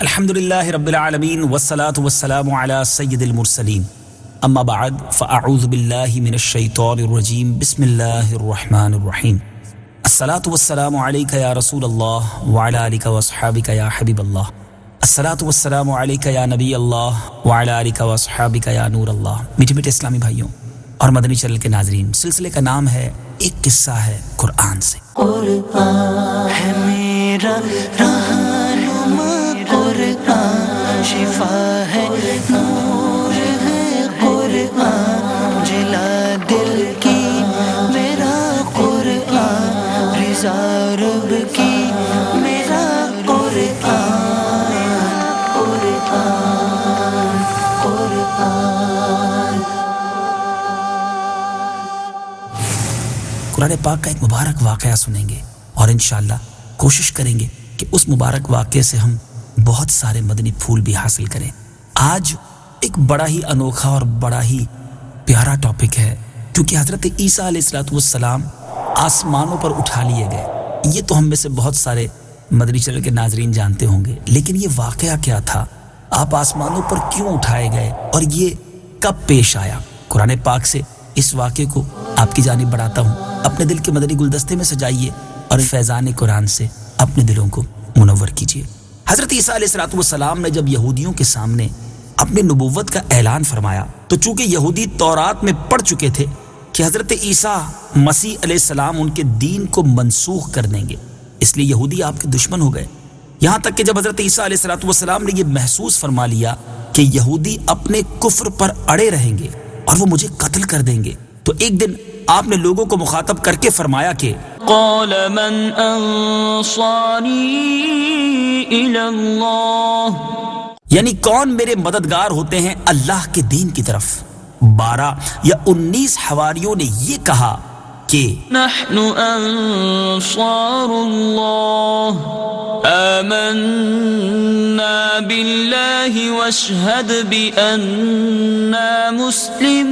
الحمدللہ رب العالمین والصلاة والسلام علی سید المرسلین اما بعد فاعوذ باللہ من الشیطان الرجیم بسم اللہ الرحمن الرحیم الصلاة والسلام علیکہ یا رسول اللہ وعلی آلکہ واصحابکہ یا حبیب اللہ الصلاة والسلام علیکہ یا نبی اللہ وعلی آلکہ واصحابکہ یا نور اللہ۔ میٹھے میٹھے اسلامی بھائیوں اور مدنی چینل کے ناظرین، سلسلے کا نام ہے ایک قصہ ہے قرآن سے۔ قرآن ہے میرا رہنما، قرآن شفا ہے، نور ہے قرآن، جلا دل کی میرا قرآن، رضا رب کی میرا قرآن، قرآن قرآن۔ قرآن پاک کا ایک مبارک واقعہ سنیں گے اور انشاءاللہ کوشش کریں گے کہ اس مبارک واقعے سے ہم بہت سارے مدنی پھول بھی حاصل کریں۔ آج ایک بڑا ہی انوکھا اور بڑا ہی پیارا ٹاپک ہے، کیونکہ حضرت عیسیٰ علیہ السلام آسمانوں پر اٹھا لیے گئے۔ یہ تو ہم میں سے بہت سارے مدنی چینل کے ناظرین جانتے ہوں گے، لیکن یہ واقعہ کیا تھا؟ آپ آسمانوں پر کیوں اٹھائے گئے اور یہ کب پیش آیا؟ قرآن پاک سے اس واقعے کو آپ کی جانب بڑھاتا ہوں۔ اپنے دل کے مدنی گلدستے میں سجائیے اور فیضان قرآن سے اپنے دلوں کو منور کیجیے۔ حضرت عیسیٰ علیہ السلام نے جب یہودیوں کے سامنے اپنے نبوت کا اعلان فرمایا تو چونکہ یہودی تورات میں پڑھ چکے تھے کہ حضرت عیسیٰ مسیح علیہ السلام ان کے دین کو منسوخ کر دیں گے، اس لیے یہودی آپ کے دشمن ہو گئے۔ یہاں تک کہ جب حضرت عیسیٰ علیہ السلام نے یہ محسوس فرما لیا کہ یہودی اپنے کفر پر اڑے رہیں گے اور وہ مجھے قتل کر دیں گے، تو ایک دن آپ نے لوگوں کو مخاطب کر کے فرمایا کہ قال من انصاری الی اللہ، یعنی کون میرے مددگار ہوتے ہیں اللہ کے دین کی طرف۔ 12 یا 19 حواریوں نے یہ کہا کہ نحن انصار اللہ آمنا باللہ واشہد بأننا مسلمون،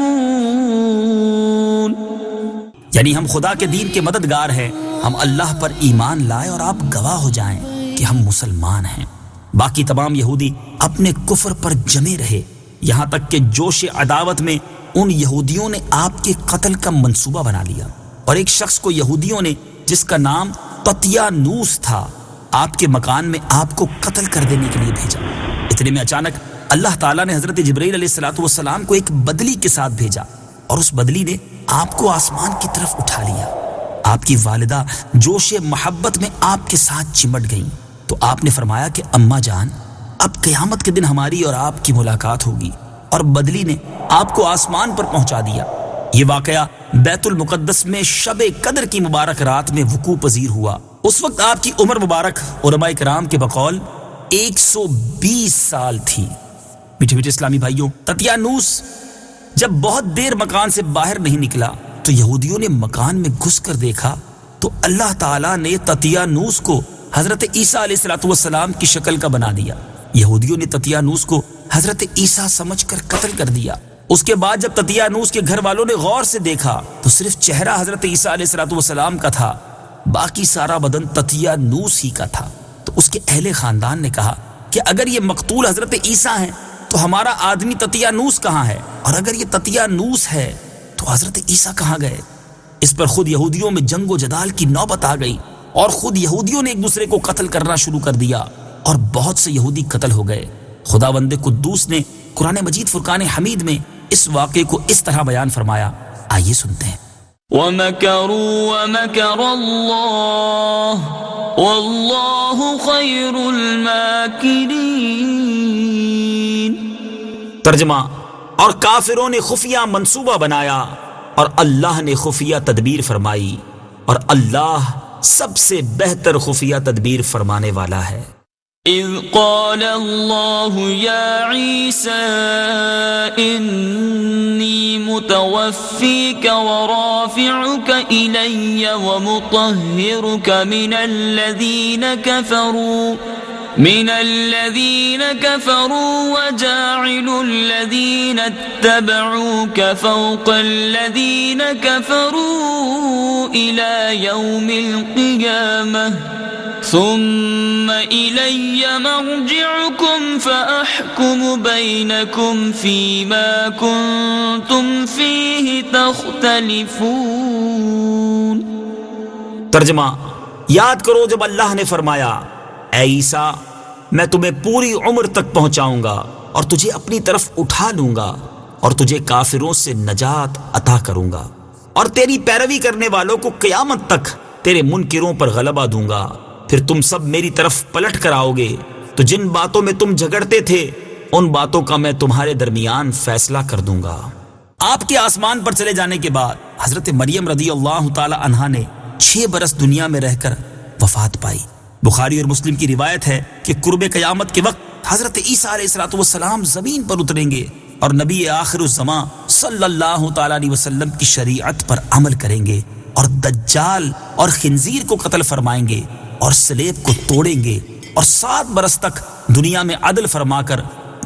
یعنی ہم خدا کے دین کے مددگار ہیں، ہم اللہ پر ایمان لائے اور آپ گواہ ہو جائیں کہ ہم مسلمان ہیں۔ باقی تمام یہودی اپنے کفر پر جمے رہے، یہاں تک کہ جوش عداوت میں ان یہودیوں نے آپ کے قتل کا منصوبہ بنا لیا اور ایک شخص کو یہودیوں نے جس کا نام ططیانوس تھا آپ کے مکان میں آپ کو قتل کر دینے کے لیے بھیجا۔ اتنے میں اچانک اللہ تعالیٰ نے حضرت جبرائیل علیہ السلام کو ایک بدلی کے ساتھ بھیجا اور اس بدلی نے آپ کو آسمان کی طرف اٹھا لیا۔ آپ کی والدہ جوش محبت میں آپ کے ساتھ چمٹ گئیں تو آپ نے فرمایا کہ اماں جان، اب قیامت کے دن ہماری اور آپ کی ملاقات ہوگی، اور بدلی نے آپ کو آسمان پر پہنچا دیا۔ یہ واقعہ بیت المقدس میں شب قدر کی مبارک رات میں وقوع پذیر ہوا۔ اس وقت آپ کی عمر مبارک علماء کرام کے بقول 120 سال تھی۔ میٹھے میٹھے اسلامی بھائیوں، ططیانوس جب بہت دیر مکان سے باہر نہیں نکلا تو یہودیوں نے مکان میں گھس کر دیکھا تو اللہ تعالیٰ نے ططیانوس کو حضرت عیسیٰ علیہ السلام کی شکل کا بنا دیا۔ یہودیوں نے ططیانوس کو حضرت عیسیٰ سمجھ کر قتل کر دیا۔ اس کے بعد جب ططیانوس کے گھر والوں نے غور سے دیکھا تو صرف چہرہ حضرت عیسیٰ علیہ السلام کا تھا، باقی سارا بدن ططیانوس ہی کا تھا۔ تو اس کے اہل خاندان نے کہا کہ اگر یہ مقتول حضرت عیسیٰ ہیں تو ہمارا آدمی ططیانوس کہاں ہے، اور اگر یہ ططیانوس ہے تو حضرت عیسیٰ کہاں گئے؟ اس پر خود یہودیوں میں جنگ و جدال کی نوبت آ گئی اور خود یہودیوں نے ایک دوسرے کو قتل کرنا شروع کر دیا اور بہت سے یہودی قتل ہو گئے۔ خداوند قدوس نے قرآن مجید فرقان حمید میں اس واقعے کو اس طرح بیان فرمایا، آئیے سنتے ہیں۔ وَمَكَرُوا وَمَكَرَ اللَّهُ وَاللَّهُ خَيْرُ الْمَاكِرِينَ۔ ترجمہ، اور کافروں نے خفیہ منصوبہ بنایا اور اللہ نے خفیہ تدبیر فرمائی، اور اللہ سب سے بہتر خفیہ تدبیر فرمانے والا ہے۔ اذ قال اللہ یا عیسیٰ انی متوفیک ورافعک الی ومطہرک من الذین کفروا وجاعل الذین اتبعوک فوق الذین کفروا الی یوم القیامہ ثم إلي مرجعكم فأحكم بينكم فيما كنتم فيه تختلفون۔ ترجمہ: یاد کرو جب اللہ نے فرمایا اے عیسیٰ میں تمہیں پوری عمر تک پہنچاؤں گا اور تجھے اپنی طرف اٹھا لوں گا اور تجھے کافروں سے نجات عطا کروں گا اور تیری پیروی کرنے والوں کو قیامت تک تیرے منکروں پر غلبہ دوں گا، پھر تم سب میری طرف پلٹ کر آؤ گے تو جن باتوں میں تم جھگڑتے تھے ان باتوں کا میں تمہارے درمیان فیصلہ کر دوں گا۔ آپ کے آسمان پر چلے جانے کے بعد حضرت مریم رضی اللہ تعالی عنہا نے 6 برس دنیا میں رہ کر وفات پائی۔ بخاری اور مسلم کی روایت ہے کہ قرب قیامت کے وقت حضرت عیسیٰ علیہ السلام زمین پر اتریں گے اور نبی آخر الزمان صلی اللہ تعالی علیہ وسلم کی شریعت پر عمل کریں گے اور دجال اور خنزیر کو قتل فرمائیں گے اور سلیب کو توڑیں گے اور 7 برس تک دنیا میں عدل فرما کر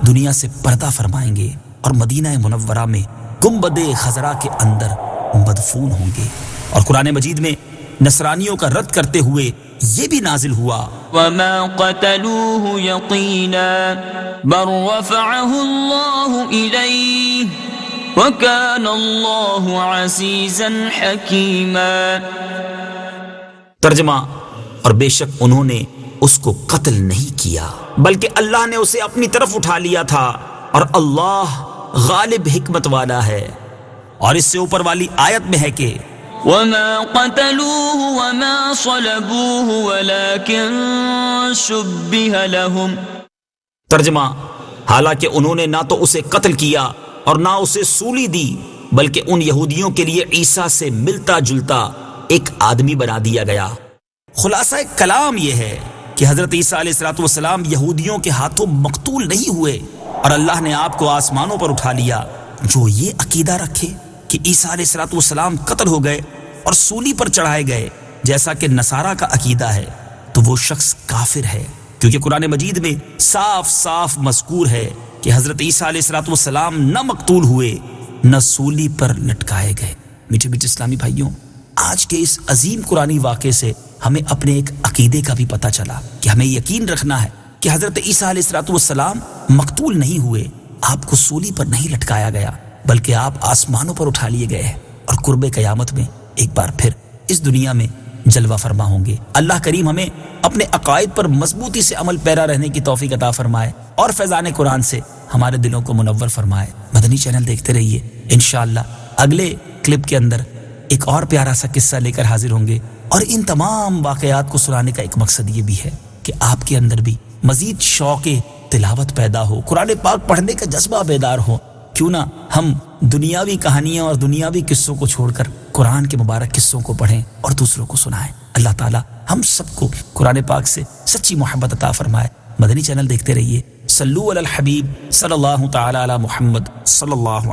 دنیا سے پردہ فرمائیں گے اور مدینہ منورہ میں گنبد خضرا کے اندر مدفون ہوں گے۔ اور قرآن مجید میں نصرانیوں کا رد کرتے ہوئے یہ بھی نازل ہوا وما قتلوه یقینا بل رفعه اللہ الیہ وکان اللہ عزیزا حکیما۔ ترجمہ: اور بے شک انہوں نے اس کو قتل نہیں کیا بلکہ اللہ نے اسے اپنی طرف اٹھا لیا تھا اور اللہ غالب حکمت والا ہے۔ اور اس سے اوپر والی آیت میں ہے کہ وما قتلوه وما صلبوه ولكن شبه لهم۔ ترجمہ: حالانکہ انہوں نے نہ تو اسے قتل کیا اور نہ اسے سولی دی بلکہ ان یہودیوں کے لیے عیسیٰ سے ملتا جلتا ایک آدمی بنا دیا گیا۔ خلاصہ کلام یہ ہے کہ حضرت عیسیٰ علیہ السلام یہودیوں کے ہاتھوں مقتول نہیں ہوئے اور اللہ نے آپ کو آسمانوں پر اٹھا لیا۔ جو یہ عقیدہ رکھے کہ عیسیٰ علیہ السلام قتل ہو گئے اور سولی پر چڑھائے گئے جیسا کہ نصارہ کا عقیدہ ہے تو وہ شخص کافر ہے، کیونکہ قرآن مجید میں صاف صاف مذکور ہے کہ حضرت عیسیٰ علیہ السلام نہ مقتول ہوئے نہ سولی پر لٹکائے گئے۔ میٹھے میٹھے اسلامی بھائیوں، آج کے اس عظیم قرآنی واقعے سے ہمیں اپنے ایک عقیدے کا بھی پتہ چلا کہ ہمیں یقین رکھنا ہے کہ حضرت عیسیٰ علیہ السلام مقتول نہیں ہوئے، آپ کو سولی پر نہیں لٹکایا گیا بلکہ آپ آسمانوں پر اٹھا لیے گئے ہیں اور قرب قیامت میں ایک بار پھر اس دنیا میں جلوہ فرما ہوں گے۔ اللہ کریم ہمیں اپنے عقائد پر مضبوطی سے عمل پیرا رہنے کی توفیق عطا فرمائے اور فیضان قرآن سے ہمارے دلوں کو منور فرمائے۔ مدنی چینل دیکھتے رہیے، انشاءاللہ اگلے کلپ کے اندر ایک اور پیارا سا قصہ لے کر حاضر ہوں گے، اور ان تمام واقعات کو سنانے کا ایک مقصد یہ بھی ہے کہ آپ کے اندر بھی مزید شوق تلاوت پیدا ہو، قرآن پاک پڑھنے کا جذبہ بیدار ہو۔ کیوں نہ ہم دنیاوی کہانیاں اور دنیاوی قصوں کو چھوڑ کر قرآن کے مبارک قصوں کو پڑھیں اور دوسروں کو سنائیں۔ اللہ تعالی ہم سب کو قرآن پاک سے سچی محبت عطا فرمائے۔ مدنی چینل دیکھتے رہیے۔ صلو علی الحبیب صلی اللہ تعالی علی محمد صلی اللہ